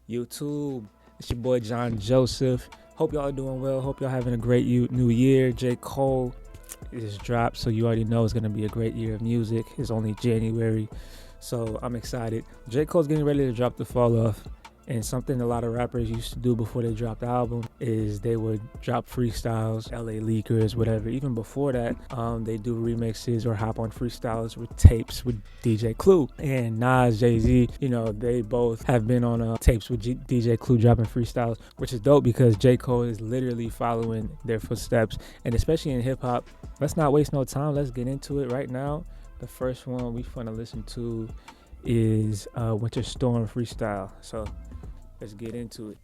YouTube. It's your boy John Joseph. Hope y'all doing well. Hope y'all having a great new year. J. Cole is dropped, so you already know it's going to be a great year of music. It's only January, so I'm excited. J. Cole's getting ready to drop the Fall Off. And something a lot of rappers used to do before they dropped the album is they would drop freestyles, LA Leakers, whatever. Even before that, they do remixes or hop on freestyles with tapes with DJ Clue. And Nas, Jay-Z, they both have been on tapes with DJ Clue dropping freestyles, which is dope because J. Cole is literally following their footsteps. And especially in hip hop, let's not waste no time. Let's get into it right now. The first one we want to listen to is Winter Storm Freestyle. So let's get into it.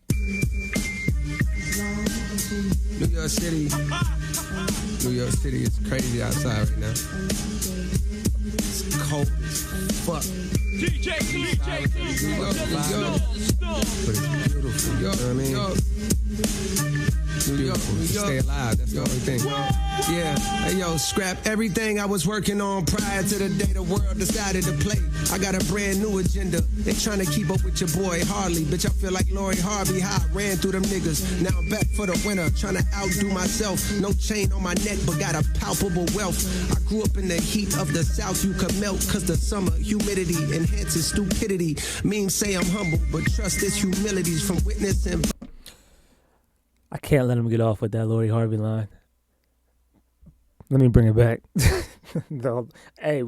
New York City. New York City is crazy outside right now. It's cold as fuck. DJ but it's beautiful. You know what I mean? New York, stay alive, that's the only thing. Yeah, hey yo, scrap everything I was working on prior to the day the world decided to play. I got a brand new agenda. They trying to keep up with your boy Harley. Bitch, I feel like Lori Harvey, how I ran through them niggas. Now I'm back for the winter, trying to outdo myself. No chain on my neck, but got a palpable wealth. I grew up in the heat of the South, you could melt, cause the summer humidity enhances stupidity. Memes say I'm humble, but trust this humility's from witnessing. I can't let him get off with that Lori Harvey line. Let me bring it back. Hey,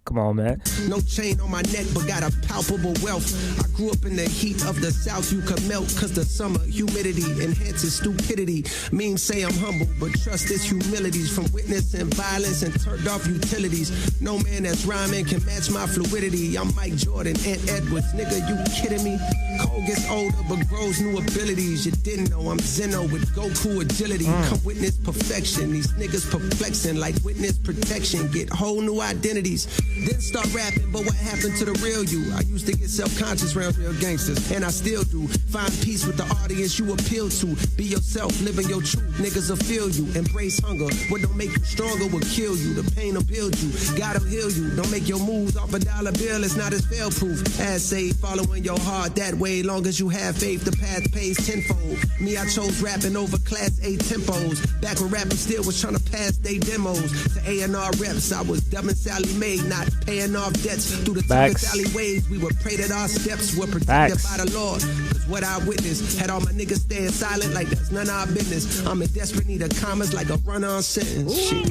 come on, man. No chain on my neck, but got a palpable wealth. I grew up in the heat of the South, you could melt, cause the summer humidity enhances stupidity. Memes say I'm humble, but trust this humility's from witnessing violence and turned off utilities. No man that's rhyming can match my fluidity. I'm Mike Jordan, Ant Edwards, nigga, you kidding me? Cole gets older, but grows new abilities. You didn't know I'm Zeno with Goku agility. Come witness perfection. These niggas perplexing like witness protection. Get whole new identities. Then start rapping, but what happened to the real you? I used to get self-conscious around real gangsters, and I still do. Find peace with the audience you appeal to. Be yourself, living your truth, niggas will feel you. Embrace hunger, what don't make you stronger will kill you. The pain will build you, God will heal you. Don't make your moves off a dollar bill, it's not as fail-proof. As say, following your heart that way, long as you have faith, the path pays tenfold. Me, I chose rapping over Class A tempos. Back when rapping still was trying to pass they demos. To A&R reps, I was dumb and Sally Mae, not paying off debts through the toughest alleyways. We would pray that our steps were protected by the Lord. Cause what I witnessed had all my niggas staying silent like that's none of our business. I'm in desperate need of commas like a run-on sentence. Shit.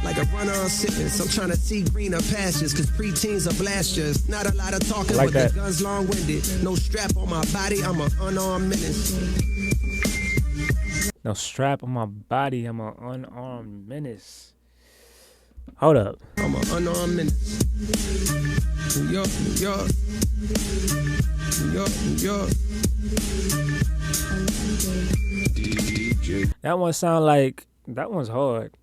Like a run-on sentence. I'm trying to see greener pastures cause preteens are blasters. Not a lot of talking, like but the gun's long-winded. No strap on my body, I'm an unarmed menace. No strap on my body, I'm an unarmed menace. Hold up. I'm an unarmed menace. New York, New York. New York, New York. That one sound like, that one's hard.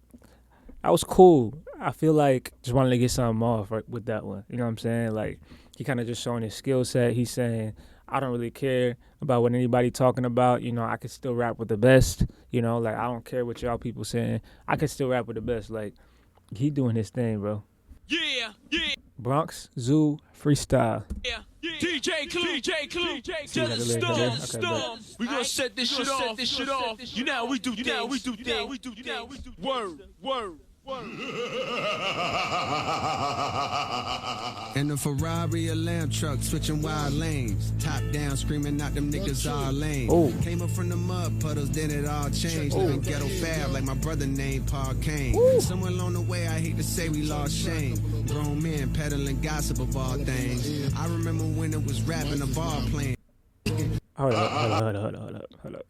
That was cool. I feel like just wanted to get something off with that one. You know what I'm saying? Like, he kind of just showing his skill set. He's saying, I don't really care about what anybody talking about. I can still rap with the best. Like, I don't care what y'all people saying. I can still rap with the best. Like, he doing his thing, bro. Yeah, yeah. Bronx Zoo Freestyle. Yeah, yeah. DJ Clue. Just storm. We gonna set this shit off. You know how we do things. Word. In the Ferrari, a lamb truck, switching wide lanes. Top down, screaming out them niggas all lame. Oh. Came up from the mud puddles, then it all changed. Living ghetto fab like my brother named Paul Kane. Somewhere along the way, I hate to say we lost shame. Grown men peddling gossip of all things. I remember when it was rapping, a ball playing. Hold up.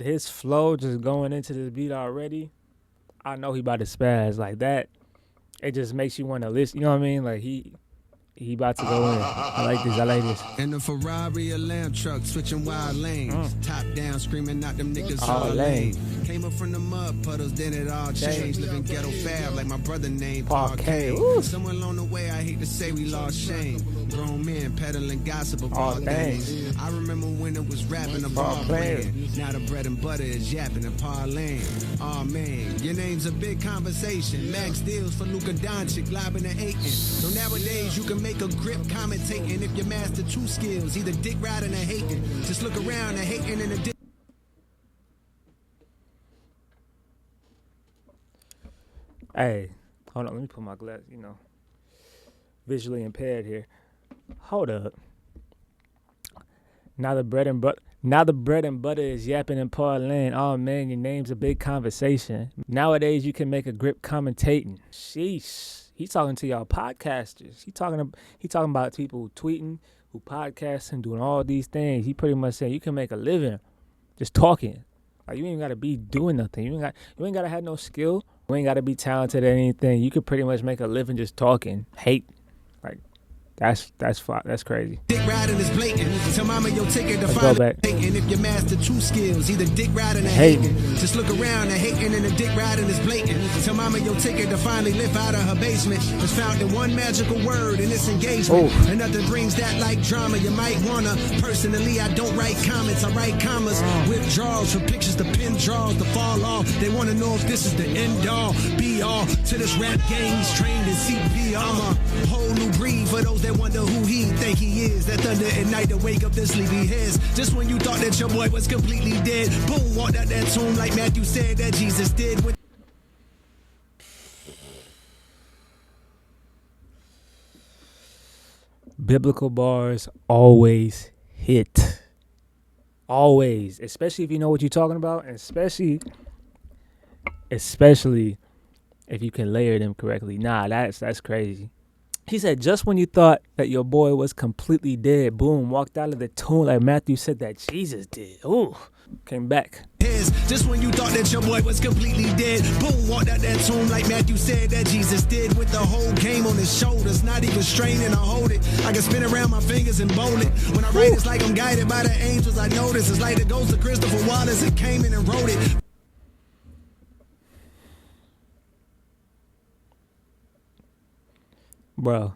His flow just going into this beat already. I know he about to spaz like that. It just makes you want to listen. You know what I mean? Like he about to go in. I like this. In the Ferrari, a lamb truck, switching wide lanes. Top down, screaming out them niggas all lame. Came up from the mud puddles, then it all changed. Living ghetto fab like my brother named Paul Kane. Somewhere along the way, I hate to say we lost shame. Grown men peddling gossip of all things. I remember when it was rapping, a ball playing. Now the bread and butter is yapping and parlaying. Oh man, your name's a big conversation. Max deals for Luka Doncic, lobbing and hating. So nowadays you can make make a grip commentating. If you master two skills, either dick riding or hating. Just look around and hating in a dick. Hey, hold on. Let me put my glass, visually impaired here. Hold up. Now the bread and butter is yapping and parlaying. Oh man, your name's a big conversation. Nowadays you can make a grip commentating. Sheesh. He's talking to y'all podcasters. He talking about people who tweeting, who podcasting, doing all these things. He pretty much saying you can make a living just talking. Like you ain't gotta be doing nothing. You ain't gotta have no skill. You ain't gotta be talented at anything. You could pretty much make a living just talking. Hate. Like that's crazy. Dick riding is blatant. Tell mama your ticket to Let's find go back. If you master two skills, either dick riding or hating. Just look around and hating and the dick riding is blatant. Tell mama your ticket to finally live out of her basement. It's found in one magical word and it's engagement. Oh. And nothing brings that like drama. You might wanna. Personally, I don't write comments. I write commas. Withdrawals from pictures to pin draws to fall off. They wanna know if this is the end all, be all to this rap game. He's trained in CPR. I'm a whole new breed for those that wonder who he think he is. That thunder at night to wake up their sleepy heads. Just when you thought that your boy was completely dead, boom, walked out that tomb like Matthew said that Jesus did. Biblical bars always hit. Always. Especially if you know what you're talking about, and especially if you can layer them correctly. Nah, that's crazy. He said, just when you thought that your boy was completely dead, boom, walked out of the tomb like Matthew said that Jesus did. Ooh, came back. Just when you thought that your boy was completely dead, boom, walked out that tomb like Matthew said that Jesus did. With the whole game on his shoulders, not even straining or hold it. I can spin around my fingers and bowl it. When I write, it's like I'm guided by the angels. I notice it's like the ghost of Christopher Wallace that came in and wrote it. Bro,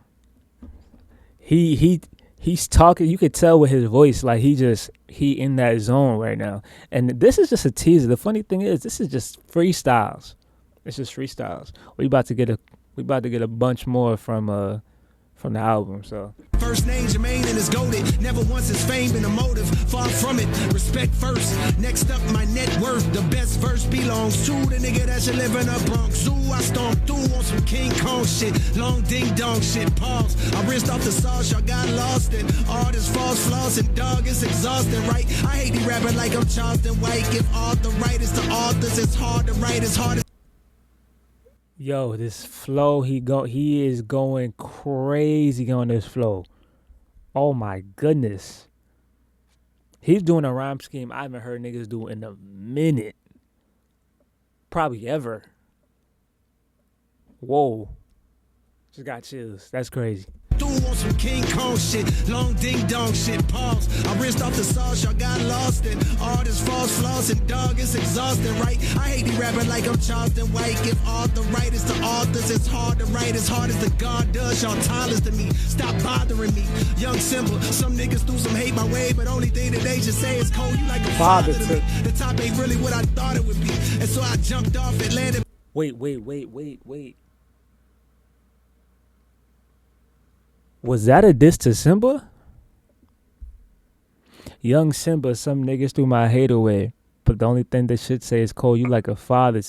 he's talking. You could tell with his voice, like he in that zone right now. And this is just a teaser. The funny thing is, this is just freestyles. It's just freestyles. We about to get a bunch more from the album. So first name Jermaine and is goated. Never once his fame been a motive. Far from it. Respect first. Next up, my net worth. The best verse belongs to the nigga that should live in a Bronx Zoo. I storm through on some King Kong shit. Long ding dong shit. Pause. I rinsed off the sauce. Y'all got lost in all this false floss and dog. It's exhausting, right? I hate the rapping like I'm Charleston White. Give all the writers to authors. It's hard to write. It's hard to. Yo, this flow, he is going crazy on this flow. Oh my goodness. He's doing a rhyme scheme I haven't heard niggas do in a minute. Probably ever. Whoa. Just got chills. That's crazy. Through on some King Kong shit, long ding dong shit, pause. I rinsed off the sauce, y'all got lost in all this false floss and dog, it's exhausting, right? I hate the rapping like I'm Charleston White. Give all the writers to authors, it's hard to write, as hard as the God does, y'all timeless to me. Stop bothering me, young Simba. Some niggas threw some hate my way, but only thing that they should say is cold. You like a father to me. The top ain't really what I thought it would be, and so I jumped off and landed. Wait. Was that a diss to Simba? Young Simba, some niggas threw my hate away. But the only thing they should say is, Cole, you like a father.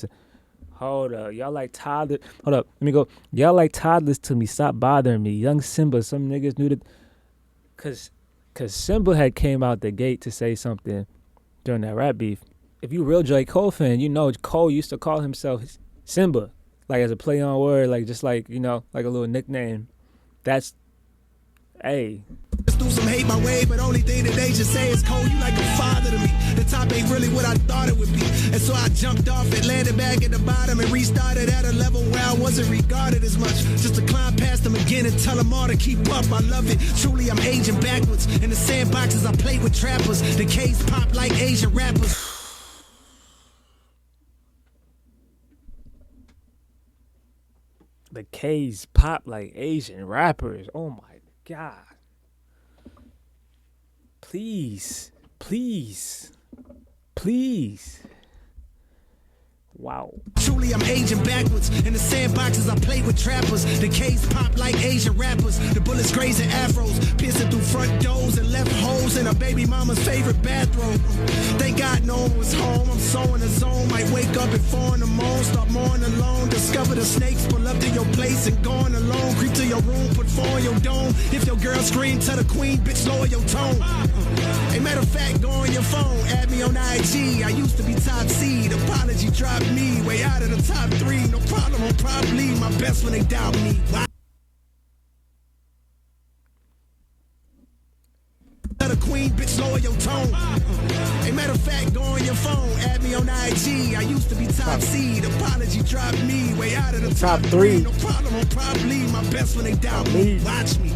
Hold up. Y'all like toddlers. Hold up. Let me go. Y'all like toddlers to me. Stop bothering me. Young Simba, some niggas knew that. Cause Simba had came out the gate to say something during that rap beef. If you real J. Cole fan, you know Cole used to call himself Simba. Like as a play on word, like just like, like a little nickname. That's, hey. Threw some hate my way, but only thing that they should say is cold. You like a father to me. The top ain't really what I thought it would be, and so I jumped off and landed back at the bottom and restarted at a level where I wasn't regarded as much. Just to climb past them again and tell them all to keep up. I love it. Truly, I'm aging backwards. In the sandboxes, I play with trappers. The K's pop like Asian rappers. The K's pop like Asian rappers. Oh my God. Please. Wow. Truly, truly I'm aging backwards. In the sandboxes I play with trappers. The K's pop like Asian rappers. The bullets grazing afros, piercing through front doors and left holes in a baby mama's favorite bathroom. Thank God no one was home. I'm so in the zone. Might wake up at 4 in the morning, start mourning alone. Discover the snakes, pull up to your place and going alone. Creep to your room, put 4 on your dome. If your girl scream, tell the queen, bitch, lower your tone. Hey, matter of fact, go on your phone, add me on IG. I used to be top seed. Apology dropped me way out of the top 3. No problem, I'm probably my best when they doubt me. Why? Tell the queen, bitch, lower your tone. Hey, matter of fact, go on your phone, add me on IG. I used to be top seed. Apology dropped me way out of the top 3. No problem, I'm probably my best when they doubt me. Watch me.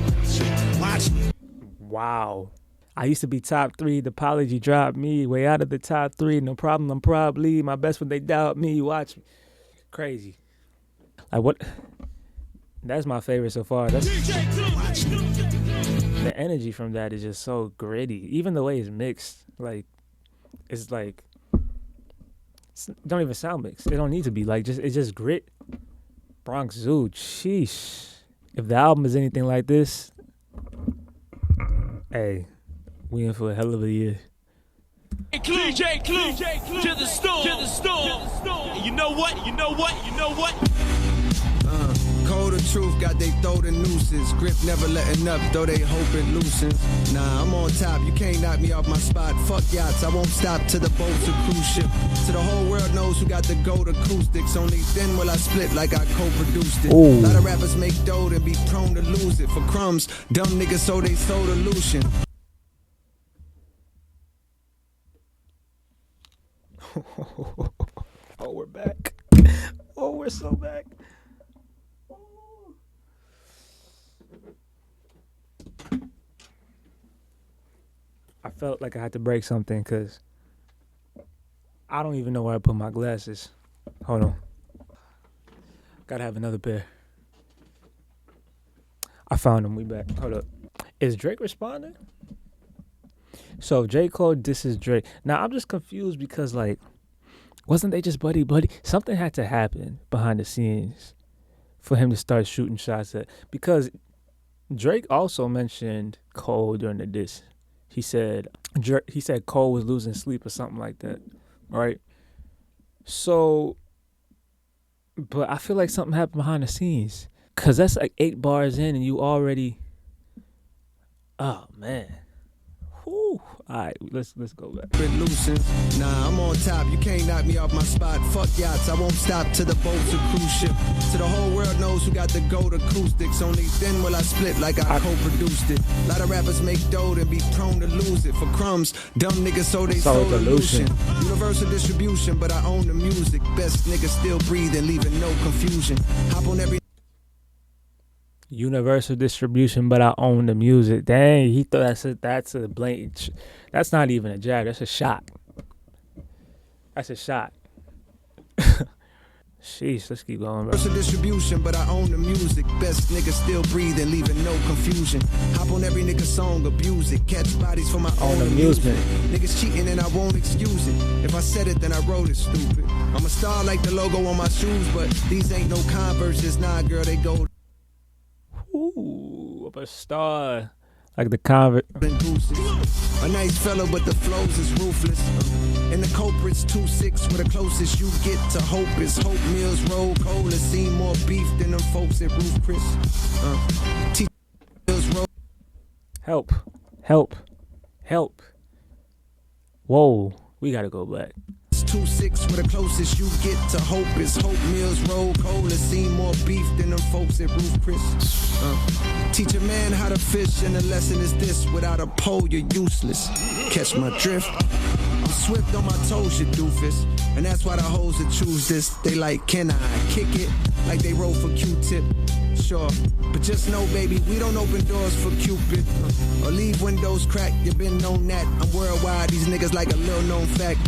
Watch me. Wow. I used to be top 3. The apology dropped me way out of the top 3. No problem, I'm probably my best when they doubt me. Watch me. Crazy. Like what? That's my favorite so far. That's the energy from that is just so gritty. Even the way it's mixed, like it's don't even sound mixed. It don't need to be it's just grit. Bronx Zoo, sheesh. If the album is anything like this, hey, we in for a hell of a year. Clue, to the storm. You know what? Cold of truth, got they throw the nooses. Grip never letting up, though they hoping loosens. Nah, I'm on top, you can't knock me off my spot. Fuck yachts, I won't stop till the boat's a cruise ship. So the whole world knows who got the gold acoustics. Only then will I split like I co-produced it. Ooh. A lot of rappers make dough and be prone to lose it. For crumbs, dumb niggas so they sold illusion. Oh, we're back. Oh, we're so back. I felt like I had to break something because I don't even know where I put my glasses. Hold on. Gotta have another pair. I found them. We back. Hold up. Is Drake responding? So J. Cole disses Drake. Now I'm just confused because wasn't they just buddy? Something had to happen behind the scenes for him to start shooting shots at, because Drake also mentioned Cole during the diss. He said Cole was losing sleep or something like that, right? So, but I feel like something happened behind the scenes, because that's like 8 bars in and you already, oh man. Whew. All right, let's go back. Nah, I'm on top. You can't knock me off my spot. Fuck yachts. I won't stop till the boat's a cruise ship. So the whole world knows who got the gold acoustics. Only then will I split like I co-produced it. A lot of rappers make dough and be prone to lose it. For crumbs, dumb niggas so they sold illusion. Universal distribution, but I own the music. Best niggas still breathing, leaving no confusion. Hop on every Universal distribution, but I own the music. Dang, he thought that's a blatant. That's not even a jab. That's a shot. That's a shot. Sheesh, let's keep going, bro. Universal distribution, but I own the music. Best niggas still breathing, leaving no confusion. Hop on every nigga song, abuse it. Catch bodies for my own amusement. Niggas cheating and I won't excuse it. If I said it, then I wrote it, stupid. I'm a star like the logo on my shoes, but these ain't no Converses. Nah, girl, they go. Ooh, I'm a star. Like the convert. A nice fellow, but the flows is ruthless. And the culprit's 2-6, where the closest you get to hope is hope meals roll cold and seen more beef than them folks at Roof Chris. Help. Whoa, we gotta go back. 2-6, where the closest you get to hope is hope meals roll cold and seen more beef than them folks at Roof Chris. Teach a man how to fish, and the lesson is this: without a pole, you're useless. Catch my drift? I'm swift on my toes, you doofus. And that's why the hoes that choose this, they like, can I kick it? Like they roll for Q-tip. Sure, but just know, baby, we don't open doors for Cupid or leave windows cracked. You been known that. I'm worldwide, these niggas like a little known fact.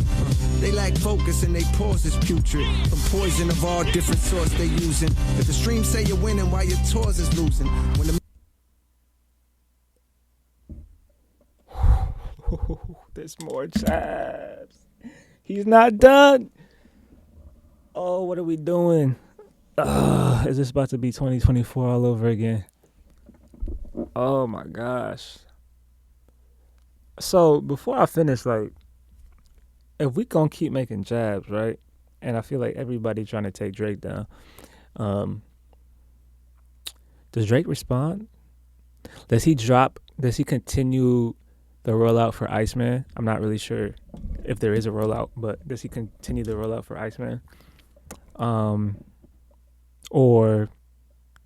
They lack focus and they pause is putrid. From poison of all different sorts they using. If the stream say you're winning while your tours is losing. When the There's more jabs. He's not done. Oh, what are we doing? Is this about to be 2024 all over again? Oh my gosh. So before I finish, like, if we gonna keep making jabs, right? And I feel like everybody trying to take Drake down. Does Drake respond? Does he continue the rollout for Iceman? I'm not really sure if there is a rollout, but does he continue the rollout for Iceman? Or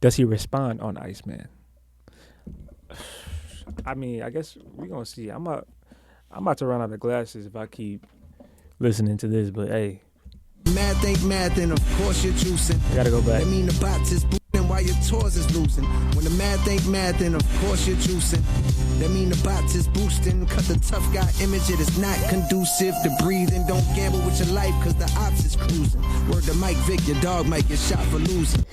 does he respond on Iceman? I mean, I guess we're gonna see. I'm about to run out of glasses if I keep listening to this, but hey. Math ain't math, and of course you're juicing. I gotta go back. That mean the bots is boosting while your tours is losing. When the math ain't math, and of course you're juicing. That mean the bots is boosting. Cut the tough guy image, it is not conducive to breathing. Don't gamble with your life, cause the ops is cruising. Word to Mike Vick, your dog might get shot for losing.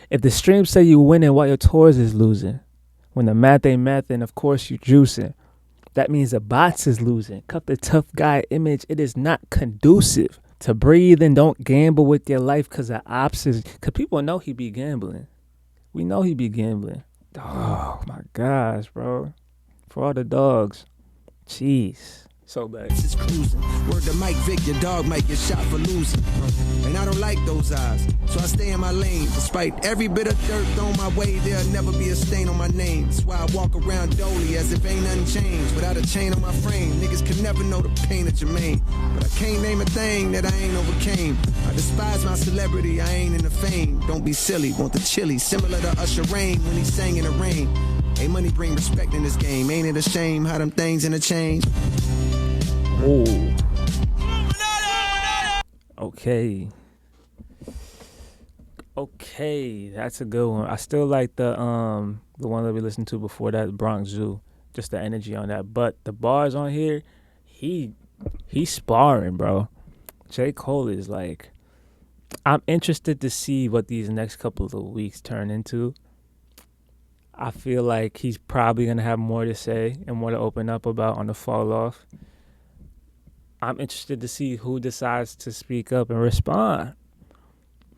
If the streams say you winning while your tours is losing, when the math ain't math, and of course you juicing, that means the bots is losing. Cut the tough guy image. It is not conducive to breathe, and don't gamble with your life because the ops is. Because people know he be gambling. We know he be gambling. Oh my gosh, bro. For all the dogs. Jeez. So bad. It's cruising. Word to Mike Vick, your dog might get shot for losing. And I don't like those eyes, so I stay in my lane. Despite every bit of dirt thrown my way, there'll never be a stain on my name. That's why I walk around dolly as if ain't nothing changed. Without a chain on my frame, niggas can never know the pain of Jermaine. But I can't name a thing that I ain't overcame. I despise my celebrity, I ain't in the fame. Don't be silly, want the chili, similar to Usher Rain when he sang in the rain. Hey, money bring respect in this game. Ain't it a shame how them things interchange? Oh. Okay, that's a good one. I still like the one that we listened to before that, Bronx Zoo. Just the energy on that. But the bars on here, he's sparring, bro. J. Cole is like, I'm interested to see what these next couple of weeks turn into. I feel like he's probably gonna have more to say and more to open up about on the fall off. I'm interested to see who decides to speak up and respond.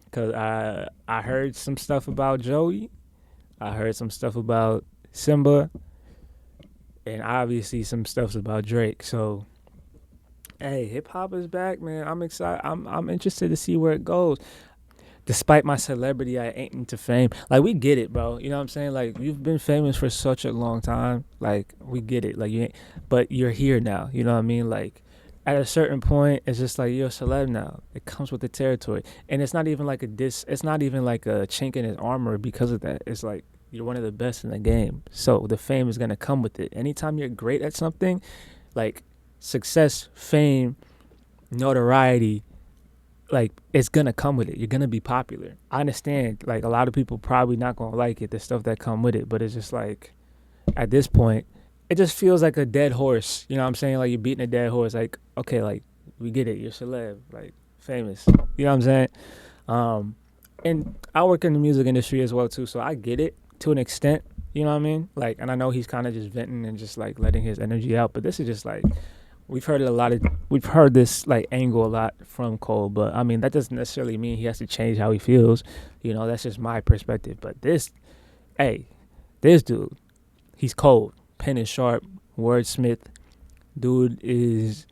Because I heard some stuff about Joey. I heard some stuff about Simba. And obviously some stuff about Drake. So, hey, hip-hop is back, man. I'm excited. I'm interested to see where it goes. Despite my celebrity, I ain't into fame. Like, we get it, bro. You know what I'm saying? Like, you've been famous for such a long time. Like, we get it. Like, but you're here now. You know what I mean? Like, at a certain point, it's just like, you're a celeb now. It comes with the territory. And it's not even like a diss. It's not even like a chink in his armor because of that. It's like, you're one of the best in the game. So the fame is going to come with it. Anytime you're great at something, like success, fame, notoriety, like, it's going to come with it. You're going to be popular. I understand, like, a lot of people probably not going to like it, the stuff that come with it. But it's just like, at this point, it just feels like a dead horse. You know what I'm saying? Like, you're beating a dead horse. Like, okay, like, we get it. You're celeb, like, famous. You know what I'm saying? And I work in the music industry as well, too, so I get it to an extent. You know what I mean? Like, and I know he's kind of just venting and just, like, letting his energy out. But this is just, like, we've heard this, like, angle a lot from Cole. But, I mean, that doesn't necessarily mean he has to change how he feels. You know, that's just my perspective. But this dude, he's cold. Pen is sharp, wordsmith. Dude is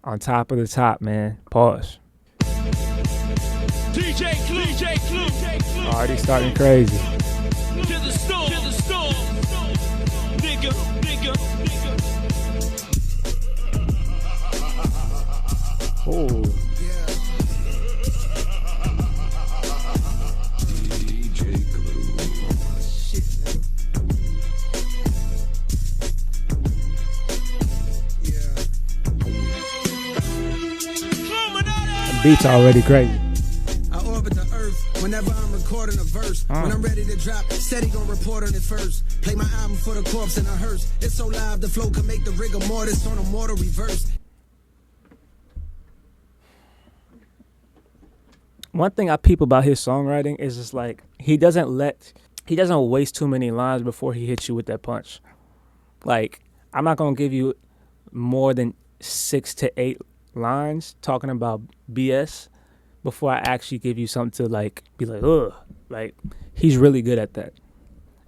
on top of the top, man. Pause. DJ Clue. Already starting crazy. To the storm. Nigga. Oh. Beats already crazy. I orbit the earth whenever I'm recording a verse. When I'm ready to drop, steady gon' report on it first. Play my album for the corpse in a hearse. It's so live, the flow can make the rigor mortis on a mortar reverse. One thing I peep about his songwriting is just like, he doesn't let he doesn't waste too many lines before he hits you with that punch. Like, I'm not gonna give you more than 6 to 8 lines talking about BS before I actually give you something to like be like, ugh. Like, he's really good at that,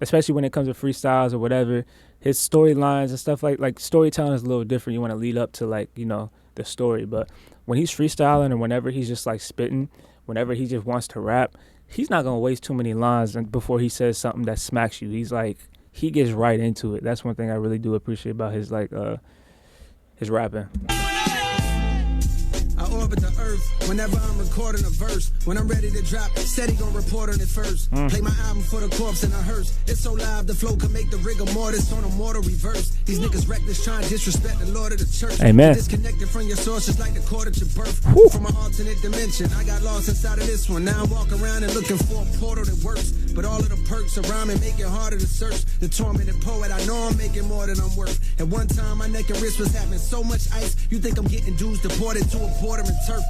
especially when it comes to freestyles or whatever. His storylines and stuff like storytelling is a little different. You want to lead up to like, you know, the story, but when he's freestyling and whenever he's just like spitting, whenever he just wants to rap, he's not gonna waste too many lines before he says something that smacks you. He's like, he gets right into it. That's one thing I really do appreciate about his like his rapping. I orbit the earth whenever I'm recording a verse. When I'm ready to drop, steady gon' report on it first. Play my album for the corpse in a hearse. It's so live, the flow can make the rigor mortis on a mortal reverse. These niggas reckless trying to disrespect the Lord of the church. Amen. Disconnected from your source just like the cord at your birth. From an alternate dimension, I got lost inside of this one. Now I'm walking around and looking for a portal that works. But all of the perks around me make it harder to search. The tormented poet, I know I'm making more than I'm worth. At one time, my neck and wrist was having so much ice. You think I'm getting dudes deported to a border and turf.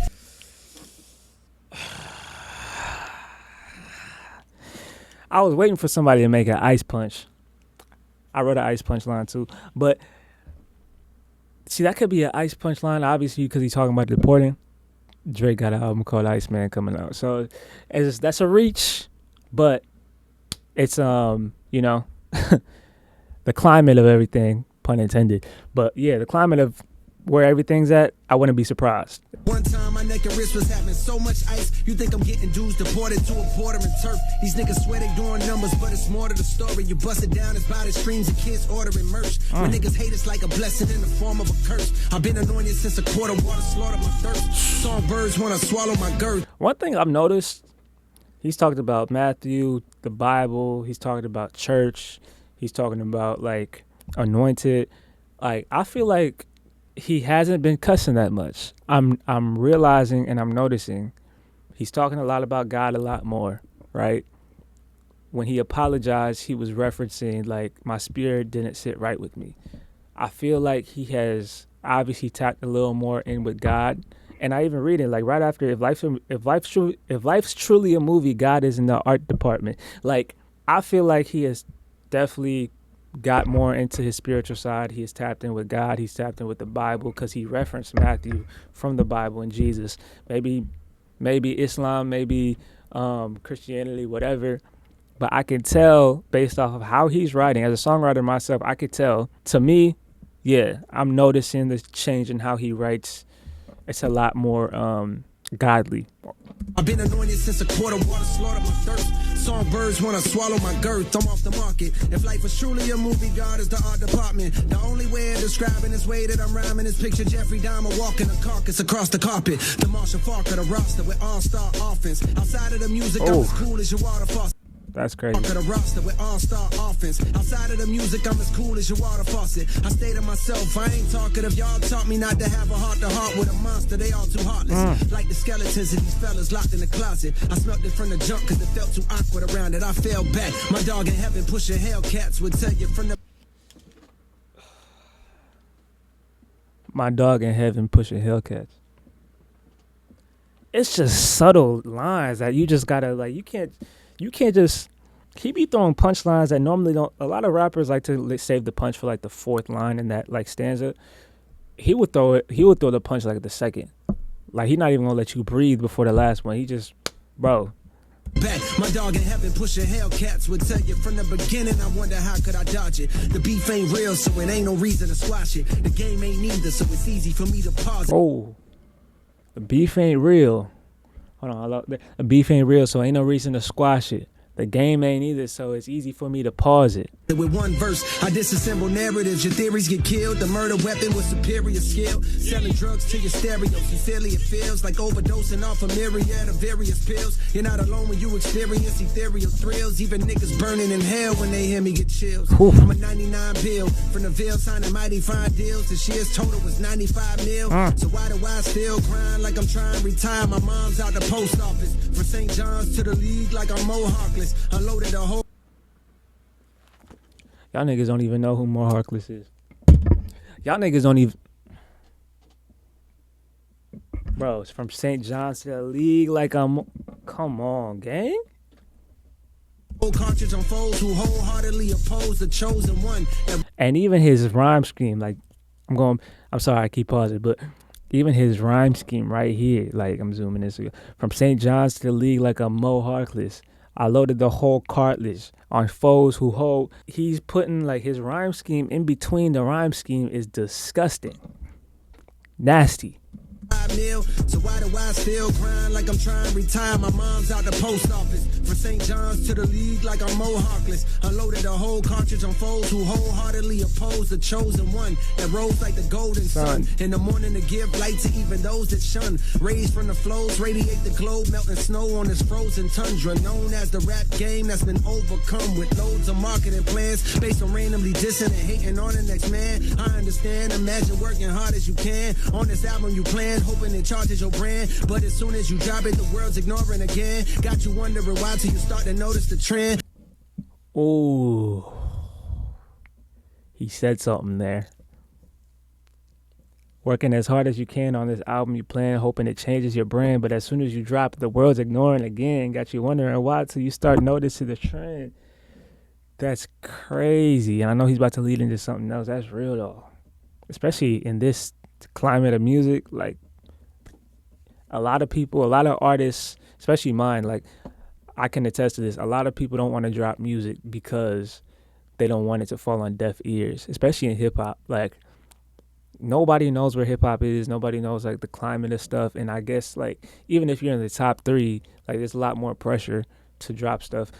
I was waiting for somebody to make an ice punch. I wrote an ice punch line too, but see, that could be an ice punch line, obviously, because he's talking about deporting. Drake got an album called Iceman coming out, so that's a reach, but it's you know, the climate of everything, pun intended. But yeah, the climate of where everything's at, I wouldn't be surprised. One time my neck and wrist was having so much ice. You think I'm getting dudes deported to a border and turf. These niggas swear they doing numbers, but it's more to the story. You bust it down, it's by the streams of kids ordering merch. When niggas hate it's like a blessing in the form of a curse. I've been anointed since a quart of water slaughtered my thirst. Songbirds wanna swallow my girth. One thing I've noticed, he's talked about Matthew, the Bible, he's talking about church, he's talking about like anointed. Like, I feel like he hasn't been cussing that much. I'm realizing and I'm noticing he's talking a lot about God a lot more, right? When he apologized, he was referencing like, my spirit didn't sit right with me. I feel like he has obviously tapped a little more in with God. And I even read it like right after, if life's truly a movie, God is in the art department. Like, I feel like he has definitely got more into his spiritual side. He has tapped in with God. He's tapped in with the Bible because he referenced Matthew from the Bible and Jesus. Maybe Islam, maybe Christianity, whatever. But I can tell based off of how he's writing, as a songwriter myself, I could tell. To me, yeah, I'm noticing the change in how he writes. It's a lot more godly. I've been anointed since a quart of water slaughtered my thirst. Songbirds wanna swallow my girth. I'm off the market. If life was truly a movie, God is the art department. The only way of describing this way that I'm rhyming is picture Jeffrey Dahmer walking a carcass across the carpet. The Marshall Falk of the roster with all-star offense. Outside of the music, I'm as cool as your water faucet. That's crazy. The roster with all-star offense. Outside of the music, I'm as cool as your water faucet. I stay to myself, I ain't talkative. Y'all taught me not to have a heart-to-heart with a monster. They all too heartless. Like the skeletons of these fellas locked in the closet. I smelt it from the jump because it felt too awkward around it. I fell back. My dog in heaven pushing Hellcats would tell you from the... My dog in heaven pushing Hellcats. It's just subtle lines that you just gotta, like, you can't just, he be throwing punchlines that normally don't. A lot of rappers like to save the punch for like the fourth line in that like stanza. He would throw the punch like at the second. Like, he not even gonna let you breathe before the last one. He just, bro. Back. My dog in heaven pushing Hellcats would tell you from the beginning. I wonder how could I dodge it. The beef ain't real, so it ain't no reason to squash it. The game ain't neither, so it's easy for me to pause it. Oh, the beef ain't real. Hold on, the beef ain't real, so ain't no reason to squash it. The game ain't either, so it's easy for me to pause it. With one verse, I disassemble narratives. Your theories get killed. The murder weapon with superior skill. Selling drugs to your stereo. Sincerely, it feels like overdosing off a myriad of various pills. You're not alone when you experience ethereal thrills. Even niggas burning in hell when they hear me get chills. I'm a 99 bill. From the Ville signing mighty fine deals. The shares total was 95 mil. So why do I still grind like I'm trying to retire? My mom's out the post office. From St. John's to the league like I'm Mohawkless. Unloaded the whole. Y'all niggas don't even know who Mo Harkless is. Y'all niggas don't even. Bro, it's from St. John's to the league like I'm. Come on, gang. Cartridge on foes who wholeheartedly oppose the chosen one. And even his rhyme scheme, like, I'm sorry, I keep pausing, but even his rhyme scheme right here, like, I'm zooming this again. From St. John's to the league like a Mo Harkless. I loaded the whole cartilage on foes who hold. He's putting, like, his rhyme scheme in between the rhyme scheme is disgusting. Nasty. So why do I still grind like I'm trying to retire? My mom's out the post office. From St. John's to the league like I'm Mo Harkless. Unloaded the whole cartridge on foes who wholeheartedly oppose the chosen one that rose like the golden sun. In the morning to give light to even those that shun. Raised from the flows, radiate the globe, melting snow on this frozen tundra. Known as the rap game that's been overcome with loads of marketing plans based on randomly dissing and hating on the next man. I understand, imagine working hard as you can. On this album you plan, hoping it charges your brand, but as soon as you drop it, the world's ignoring again. Got you wondering why till you start to notice the trend. Ooh, he said something there. Working as hard as you can on this album you plan, hoping it changes your brand, but as soon as you drop it, the world's ignoring again. Got you wondering why till you start noticing the trend. That's crazy. And I know he's about to lead into something else. That's real though, especially in this climate of music. Like, a lot of people, a lot of artists, especially mine, like, I can attest to this. A lot of people don't want to drop music because they don't want it to fall on deaf ears, especially in hip hop. Like, nobody knows where hip hop is. Nobody knows, like, the climate of stuff. And I guess, like, even if you're in the top 3, like, there's a lot more pressure to drop stuff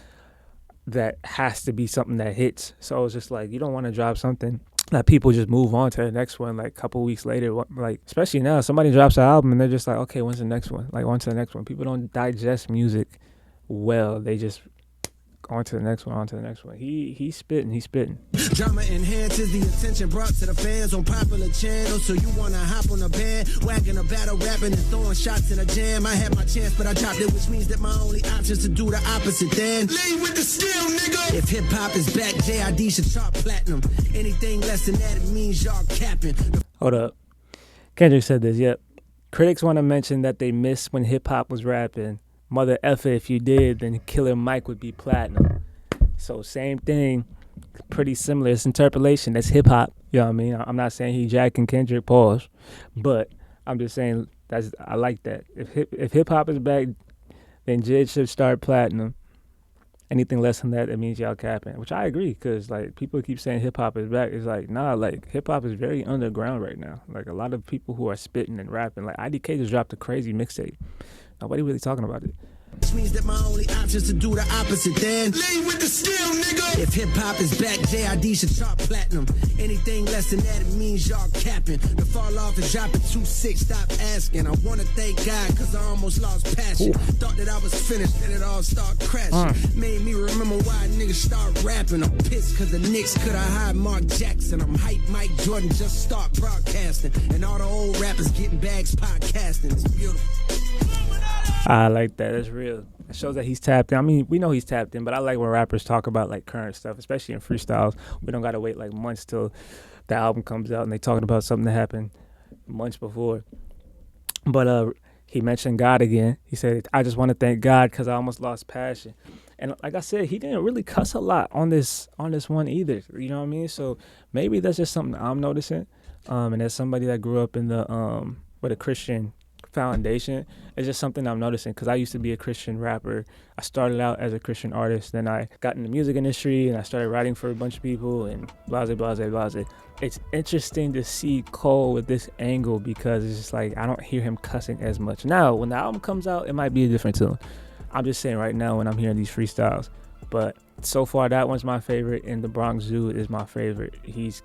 that has to be something that hits. So it's just like, you don't want to drop something that people just move on to the next one, like, a couple weeks later. Like, especially now, somebody drops an album and they're just like, okay, when's the next one? Like, on to the next one. People don't digest music well. They just on to the next one, on to the next one. He's spitting. Drama enhances the attention brought to the fans on popular channels. So you wanna hop on a band, wagging a battle, rapping and throwing shots in a jam. I had my chance, but I dropped it, which means that my only option is to do the opposite. Then lead with the skill, nigga. If hip hop is back, JID should chart platinum. Anything less than that, it means y'all capping. Hold up. Kendrick said this. Yep. Critics want to mention that they missed when hip hop was rapping. Mother effer, if you did, then Killer Mike would be platinum. So same thing, pretty similar. It's interpolation. That's hip hop. You know what I mean? I'm not saying he jacking Kendrick, pause, but I'm just saying I like that. If hip hop is back, then Jid should start platinum. Anything less than that, it means y'all capping. Which I agree, because, like, people keep saying hip hop is back. It's like, nah, like, hip hop is very underground right now. Like, a lot of people who are spitting and rapping, like IDK just dropped a crazy mixtape. Nobody really talking about it. Which means that my only option is to do the opposite. Then lead with the skill, nigga. If hip hop is back, JID should chart platinum. Anything less than that, it means y'all capping. The fall off is dropping 2-6. Stop asking. I wanna thank God, cause I almost lost passion. Ooh. Thought that I was finished, then it all start crashing. Made me remember why niggas start rapping. I'm pissed cause the Knicks coulda hired Mark Jackson. I'm hype Mike Jordan, just start broadcasting. And all the old rappers getting bags podcasting. It's beautiful. I like that. That's real. It shows that he's tapped in. I mean, we know he's tapped in, but I like when rappers talk about, like, current stuff, especially in freestyles. We don't got to wait, like, months till the album comes out and they talking about something that happened months before. But he mentioned God again. He said, I just want to thank God because I almost lost passion. And like I said, he didn't really cuss a lot on this one either. You know what I mean? So maybe that's just something I'm noticing. And as somebody that grew up in the with a Christian foundation, it's just something I'm noticing, because I used to be a Christian rapper. I started out as a Christian artist, then I got in the music industry and I started writing for a bunch of people and blase. It's interesting to see Cole with this angle, because it's just like I don't hear him cussing as much. Now when the album comes out, it might be a different tune. I'm just saying right now when I'm hearing these freestyles, but so far that one's my favorite, and the Bronx Zoo is my favorite. He's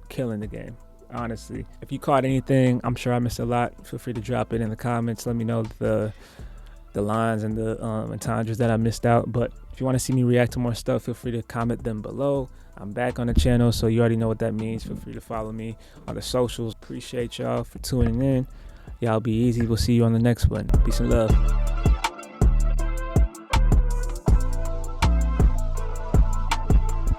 killing the game. Honestly, if you caught anything, I'm sure I missed a lot. Feel free to drop it in the comments. Let me know the lines and the entendres that I missed out. But if you want to see me react to more stuff, feel free to comment them below. I'm back on the channel, so you already know what that means. Feel free to follow me on the socials. Appreciate y'all for tuning in. Y'all be easy. We'll see you on the next one. Peace and love.